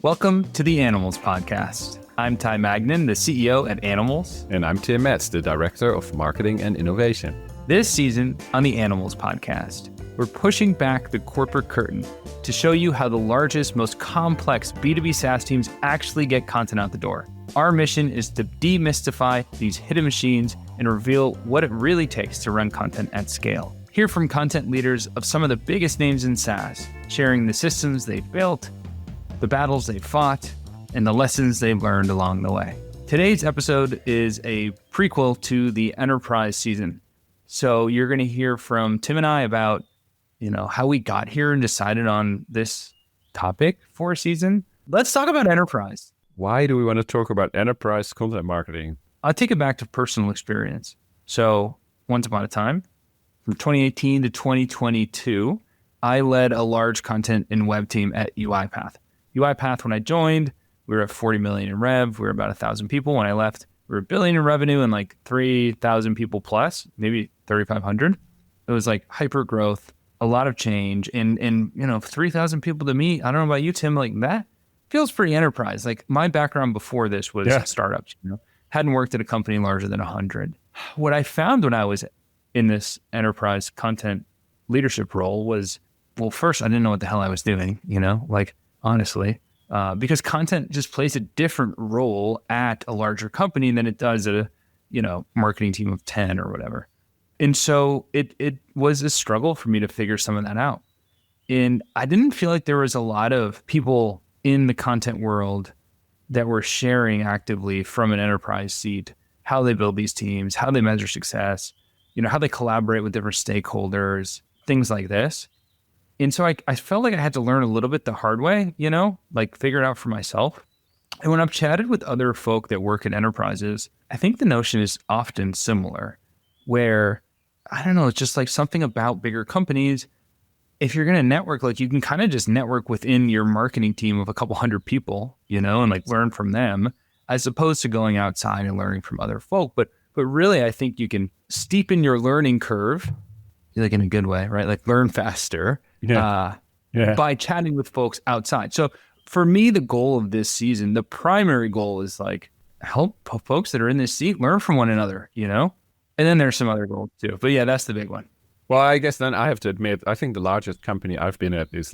Welcome to the Animalz Podcast. I'm Ty Magnin, the CEO at Animalz. And I'm Tim Metz, the Director of Marketing and Innovation. This season on the Animalz Podcast, we're pushing back the corporate curtain to show you how the largest, most complex B2B SaaS teams actually get content out the door. Our mission is to demystify these hidden machines and reveal what it really takes to run content at scale. Hear from content leaders of some of the biggest names in SaaS, sharing the systems they've built, the battles they fought, and the lessons they've learned along the way. Today's episode is a prequel to the enterprise season. So you're going to hear from Tim and I about, how we got here and decided on this topic for a season. Let's talk about enterprise. Why do we want to talk about enterprise content marketing? I'll take it back to personal experience. So once upon a time, from 2018 to 2022, I led a large content and web team at UiPath. UiPath, when I joined, we were at 40 million in rev. We were about 1,000 people. When I left, we were $1 billion in revenue and like 3,000 people plus, maybe 3,500. It was like hyper growth, a lot of change, and 3,000 people to me. I don't know about you, Tim. Like that feels pretty enterprise. Like my background before this was startups. Hadn't worked at a company larger than 100. What I found when I was in this enterprise content leadership role was, well, first I didn't know what the hell I was doing. Honestly, because content just plays a different role at a larger company than it does at a, marketing team of 10 or whatever. And so it was a struggle for me to figure some of that out. And I didn't feel like there was a lot of people in the content world that were sharing actively from an enterprise seat, how they build these teams, how they measure success, how they collaborate with different stakeholders, things like this. And so I felt like I had to learn a little bit the hard way, figure it out for myself. And when I've chatted with other folk that work at enterprises, I think the notion is often similar, where, I don't know, it's just like something about bigger companies. If you're going to network, you can kind of just network within your marketing team of a couple hundred people, and learn from them, as opposed to going outside and learning from other folk. But really, I think you can steepen your learning curve, in a good way, right? Learn faster. By chatting with folks outside. So for me, the goal of this season, the primary goal is help folks that are in this seat learn from one another, and then there's some other goals too. But yeah, that's the big one. Well, I guess then I have to admit, I think the largest company I've been at is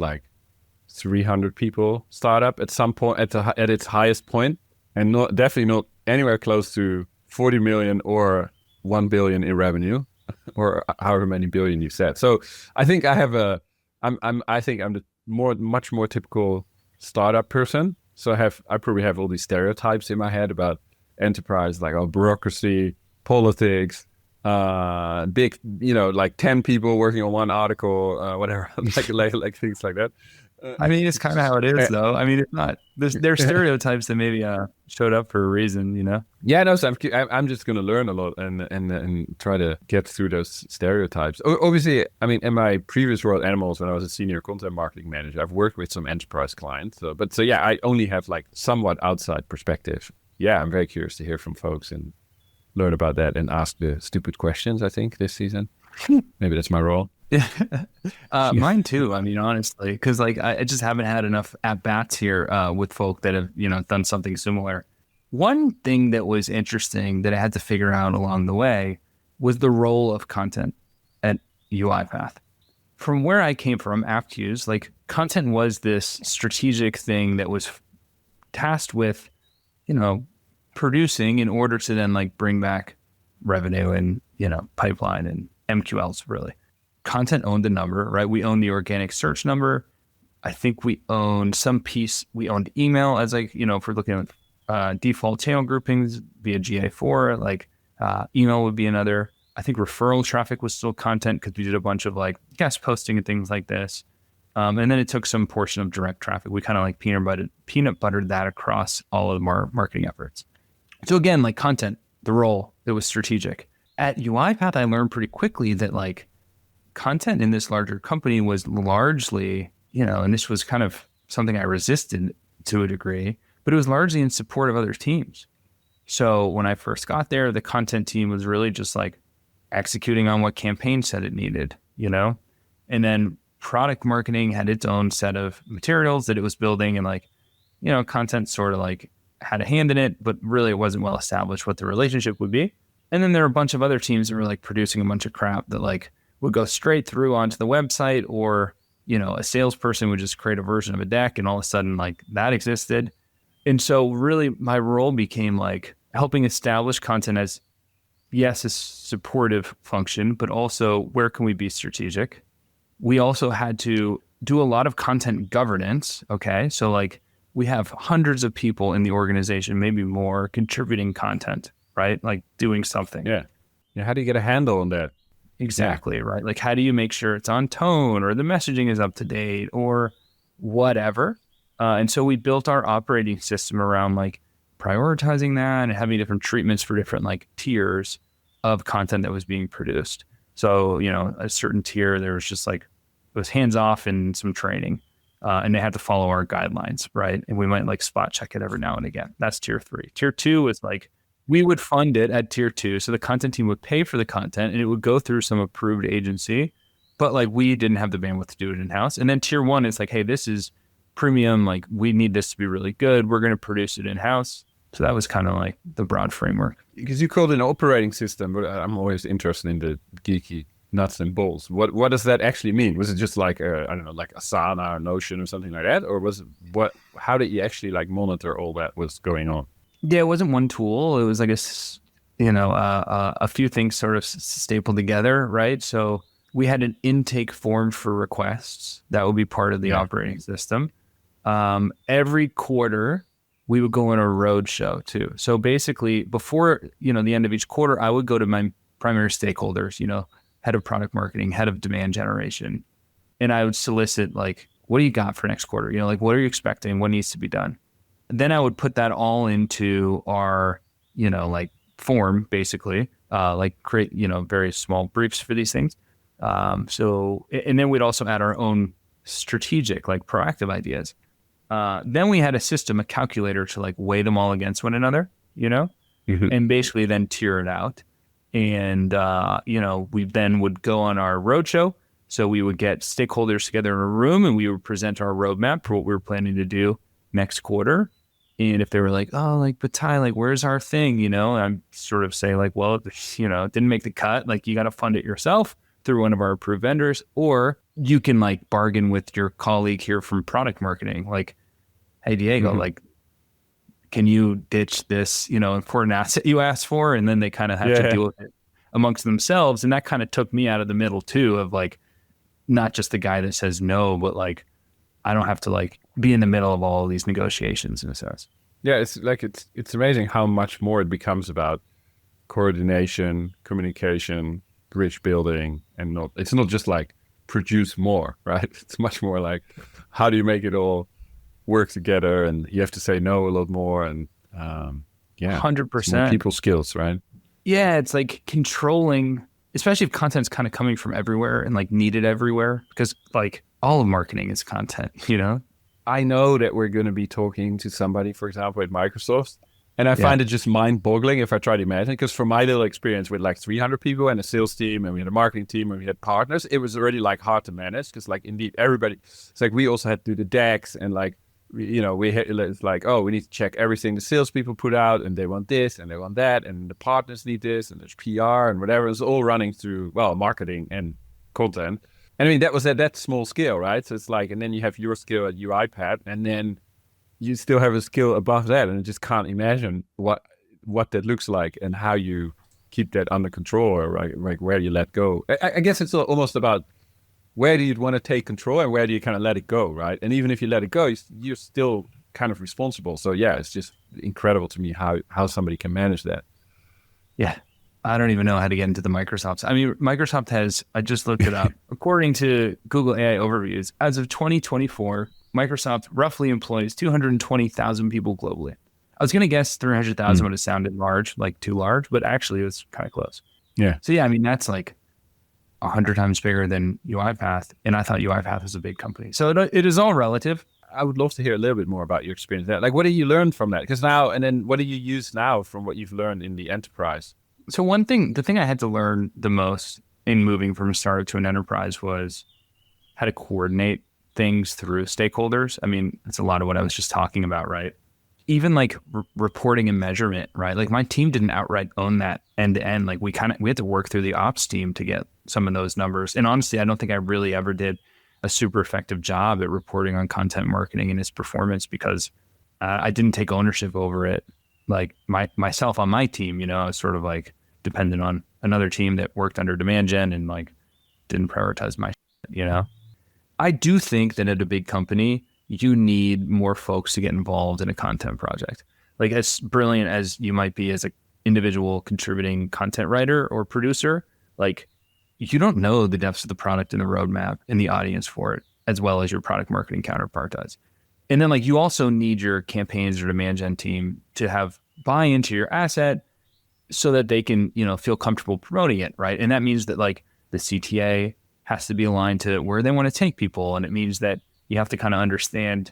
300 people startup at some point, at its highest point, and definitely not anywhere close to 40 million or 1 billion in revenue, or however many billion you said. So I think I have I think I'm the much more typical startup person. So I probably have all these stereotypes in my head about enterprise, bureaucracy, politics, big, 10 people working on one article, whatever, like things like that. It's kind of how it is, though. It's not. There's stereotypes that maybe showed up for a reason, Yeah, no. So I'm just going to learn a lot and try to get through those stereotypes. Obviously, in my previous role at Animalz, when I was a senior content marketing manager, I've worked with some enterprise clients. So I only have somewhat outside perspective. Yeah, I'm very curious to hear from folks and learn about that and ask the stupid questions. I think this season, maybe that's my role. Mine too. Honestly, because I just haven't had enough at bats here with folk that have done something similar. One thing that was interesting that I had to figure out along the way was the role of content at UiPath. From where I came from, AppQs, content was this strategic thing that was tasked with, producing in order to then bring back revenue and pipeline and MQLs really. Content owned the number, right? We own the organic search number. I think we owned some piece. We owned email as if we're looking at default channel groupings via GA4, email would be another. I think referral traffic was still content because we did a bunch of guest posting and things like this. And then it took some portion of direct traffic. We kind of peanut buttered that across all of our marketing efforts. So again, content, the role, it was strategic. At UiPath, I learned pretty quickly that content in this larger company was largely, and this was kind of something I resisted to a degree, but it was largely in support of other teams. So when I first got there, the content team was really just executing on what campaign said it needed, and then product marketing had its own set of materials that it was building and content sort of like had a hand in it, but really it wasn't well established what the relationship would be. And then there were a bunch of other teams that were like producing a bunch of crap that like would go straight through onto the website, or, a salesperson would just create a version of a deck and all of a sudden like that existed. And so really my role became like helping establish content as, yes, a supportive function, but also where can we be strategic? We also had to do a lot of content governance. Okay. So like we have hundreds of people in the organization, maybe more, contributing content, right? Like doing something. Yeah. How do you get a handle on that? Exactly. Right. Like how do you make sure it's on tone or the messaging is up to date or whatever? And so we built our operating system around like prioritizing that and having different treatments for different like tiers of content that was being produced. So, a certain tier, there was just like, it was hands off and some training, and they had to follow our guidelines, right? And we might like spot check it every now and again. That's tier 3. Tier 2 was like, we would fund it at tier 2. So the content team would pay for the content and it would go through some approved agency, but like we didn't have the bandwidth to do it in-house. And then tier 1 is like, hey, this is premium. Like we need this to be really good. We're going to produce it in-house. So that was kind of like the broad framework. Because you called it an operating system, but I'm always interested in the geeky nuts and bolts. What does that actually mean? Was it just like like Asana or Notion or something like that, or was it how did you actually like monitor all that was going on? Yeah, it wasn't one tool. It was like a few things sort of stapled together, right? So we had an intake form for requests that would be part of the operating system. Every quarter, we would go on a road show too. So basically before, the end of each quarter, I would go to my primary stakeholders, head of product marketing, head of demand generation. And I would solicit like, what do you got for next quarter? Like, what are you expecting? What needs to be done? Then I would put that all into our, like form, basically, like create, very small briefs for these things. And then we'd also add our own strategic, like proactive ideas. Then we had a system, a calculator to like weigh them all against one another, and basically then tier it out. And, we then would go on our roadshow. So we would get stakeholders together in a room and we would present our roadmap for what we were planning to do next quarter. And if they were like, oh, like, but Ty, like, where's our thing? I'm sort of say like, well, it didn't make the cut. Like you got to fund it yourself through one of our approved vendors, or you can like bargain with your colleague here from product marketing. Like, hey, Diego, like, can you ditch this, important asset you asked for? And then they kind of have to deal with it amongst themselves. And that kind of took me out of the middle too, of like, not just the guy that says no, but like, I don't have to like be in the middle of all of these negotiations in a sense. Yeah, it's like, it's amazing how much more it becomes about coordination, communication, bridge building, and it's not just like produce more, right? It's much more like, how do you make it all work together? And you have to say no a lot more. And 100% people skills, right? Yeah, it's like controlling, especially if content's kind of coming from everywhere and like needed everywhere, because like all of marketing is content, I know that we're going to be talking to somebody, for example, at Microsoft, and I find it just mind-boggling if I try to imagine, because from my little experience with like 300 people and a sales team, and we had a marketing team, and we had partners, it was already like hard to manage, because like indeed everybody, it's like we also had to do the decks, and like, it's like, oh, we need to check everything the salespeople put out, and they want this and they want that, and the partners need this, and there's PR and whatever. It's all running through, marketing and content. And I mean, that was at that small scale, right? So it's like, and then you have your skill at UiPath, and then you still have a skill above that, and I just can't imagine what that looks like and how you keep that under control, or like where you let go. I guess it's almost about where do you want to take control and where do you kind of let it go, right? And even if you let it go, you're still kind of responsible. So yeah, it's just incredible to me how somebody can manage that. Yeah. I don't even know how to get into the Microsoft. I mean, Microsoft has, I just looked it up. According to Google AI overviews, as of 2024, Microsoft roughly employs 220,000 people globally. I was going to guess 300,000 would have sounded large, like too large, but actually it was kind of close. Yeah. So yeah, I mean, that's like 100 times bigger than UiPath. And I thought UiPath was a big company. So it is all relative. I would love to hear a little bit more about your experience there. Like, what did you learn from that? Because now, and then what do you use now from what you've learned in the enterprise? So the thing I had to learn the most in moving from a startup to an enterprise was how to coordinate things through stakeholders. I mean, that's a lot of what I was just talking about, right? Even like reporting and measurement, right? Like my team didn't outright own that end to end. Like we had to work through the ops team to get some of those numbers. And honestly, I don't think I really ever did a super effective job at reporting on content marketing and its performance because I didn't take ownership over it. Like myself on my team, I was sort of like dependent on another team that worked under demand gen and like didn't prioritize my shit. I do think that at a big company, you need more folks to get involved in a content project. Like as brilliant as you might be as an individual contributing content writer or producer, like you don't know the depths of the product and the roadmap and the audience for it, as well as your product marketing counterpart does. And then like you also need your campaigns or demand gen team to have buy into your asset so that they can, feel comfortable promoting it, right? And that means that like the CTA has to be aligned to where they want to take people. And it means that you have to kind of understand,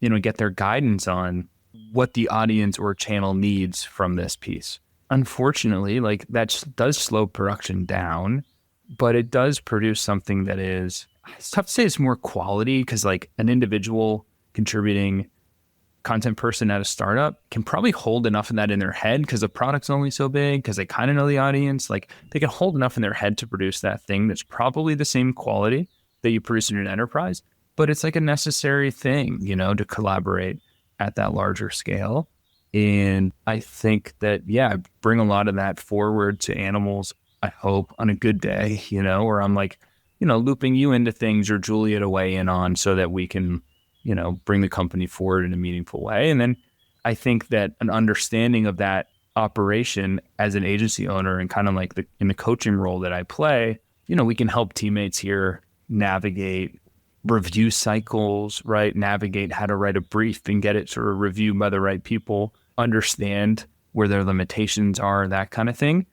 get their guidance on what the audience or channel needs from this piece. Unfortunately, like that does slow production down, but it does produce something that it's tough to say it's more quality because like an individual contributing content person at a startup can probably hold enough of that in their head because the product's only so big, because they kind of know the audience. Like they can hold enough in their head to produce that thing that's probably the same quality that you produce in an enterprise. But it's like a necessary thing, to collaborate at that larger scale. And I think that, bring a lot of that forward to Animalz, I hope, on a good day, where I'm like, looping you into things or Julia to weigh in on so that we can, bring the company forward in a meaningful way. And then I think that an understanding of that operation as an agency owner and kind of like in the coaching role that I play, we can help teammates here navigate review cycles, right? Navigate how to write a brief and get it sort of reviewed by the right people, understand where their limitations are, that kind of thing,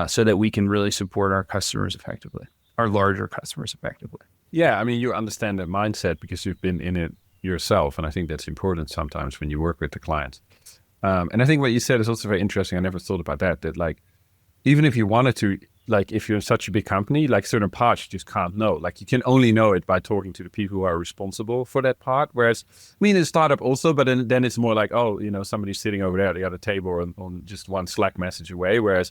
so that we can really support our customers effectively, our larger customers effectively. Yeah, I mean, you understand that mindset because you've been in it yourself. And I think that's important sometimes when you work with the clients. And I think what you said is also very interesting. I never thought about that like, even if you wanted to, like if you're in such a big company, like certain parts you just can't know. Like you can only know it by talking to the people who are responsible for that part. Whereas, I mean, in a startup also, but then it's more like, somebody's sitting over there at the other table or on just one Slack message away. Whereas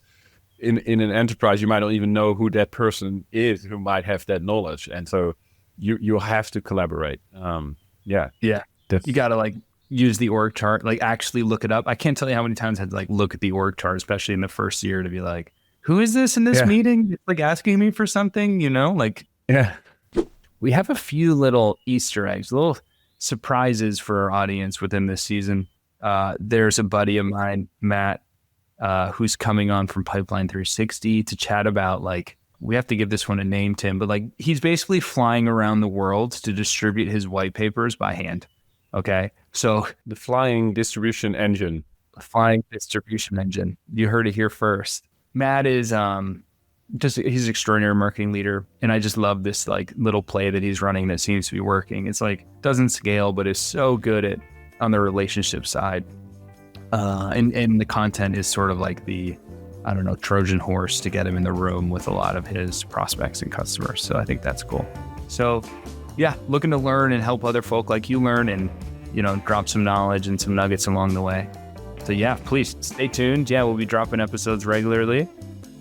in an enterprise, you might not even know who that person is who might have that knowledge. And so you'll have to collaborate. Yeah. You got to like use the org chart, like actually look it up. I can't tell you how many times I had to like look at the org chart, especially in the first year, to be like, who is this in this meeting? It's like asking me for something, We have a few little Easter eggs, little surprises for our audience within this season. There's a buddy of mine, Matt, who's coming on from Pipeline 360 to chat about like, we have to give this one a name, Tim, but like he's basically flying around the world to distribute his white papers by hand. Okay. So the flying distribution engine. You heard it here first. Matt is he's an extraordinary marketing leader. And I just love this like little play that he's running that seems to be working. It's like, doesn't scale, but is so good on the relationship side. And the content is sort of like the, Trojan horse to get him in the room with a lot of his prospects and customers. So I think that's cool. So looking to learn and help other folk like you learn and, drop some knowledge and some nuggets along the way. So please stay tuned. We'll be dropping episodes regularly.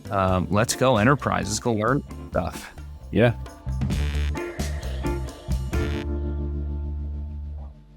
Let's go enterprise. Let's go learn stuff. Yeah.